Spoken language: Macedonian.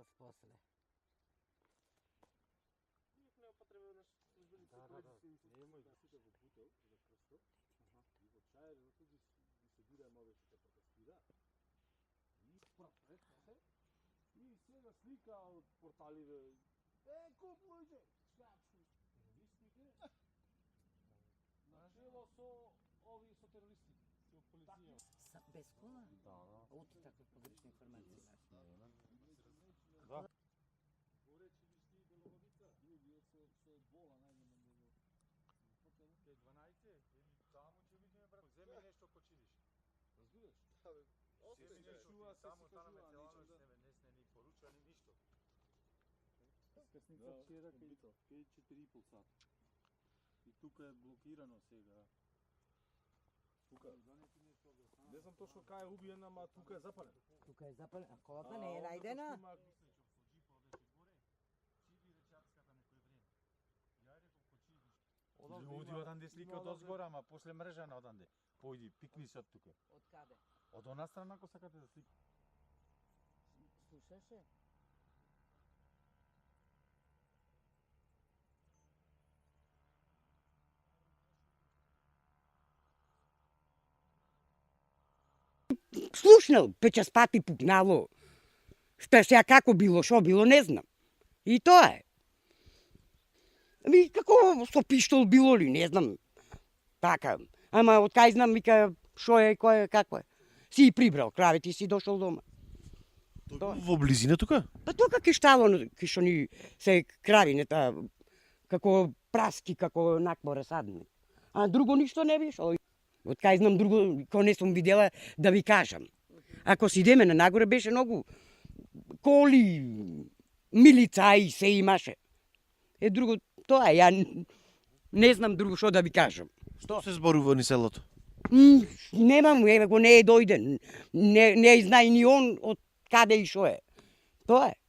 готов после. Не употребил наш службеници. Немој да сите во бутел за крстот. И во чајер зато ги събираем овие што ќе протестира. И портрет се. И сега слика од порталите. Купувајте! Терористите. Начело со овие со терористи. Со полиција. Без кола? Да. От таква погрешна информација. Да. Горечи вишти Беловодица. Луѓе со бола најдено во хотел. Кај 12, таму ќе видиме брат. Земи нешто ако чидиш. Разбираш? Земи нешто чува, се таму си станаме кажува, целано нечем да- не сме ни поручали ништо. Скрсница вчера кај 4,5 сата. И тука е блокирано сега. Тука. Не знам точно кај е убиен, ама тука е запален. Тука е запален, а колата не е најдена. Луѓе оданде слика од озгора, ама после мрежана оданде. Појди, пикни се од тука. Од каде? Од она страна ако сакате да слика. Слушаше? Слушнал, 5 пати пукнало. Што сега како било, шо било, не знам. И тоа е. Ами како со пиштол било ли, не знам. Така. Ама од кај знам, вика, шо е, кој е, како е. Си и прибрал кравите и си дошол дома. Тоа во близина тука? Па тука ки штало, ки што ни се кравината, како праски, како накво расадни. А друго ништо не вишало. Од кај знам друго, кој не сум видела, да ви кажам. Ако си идеме на нагоре, беше многу коли, милицаи, се имаше. Е, друго, тоа е, ја не знам друго што да ви кажам. Што се зборува ни селото? Немам, еве го не е дојден. Не знае ни он од каде и што е. Тоа е.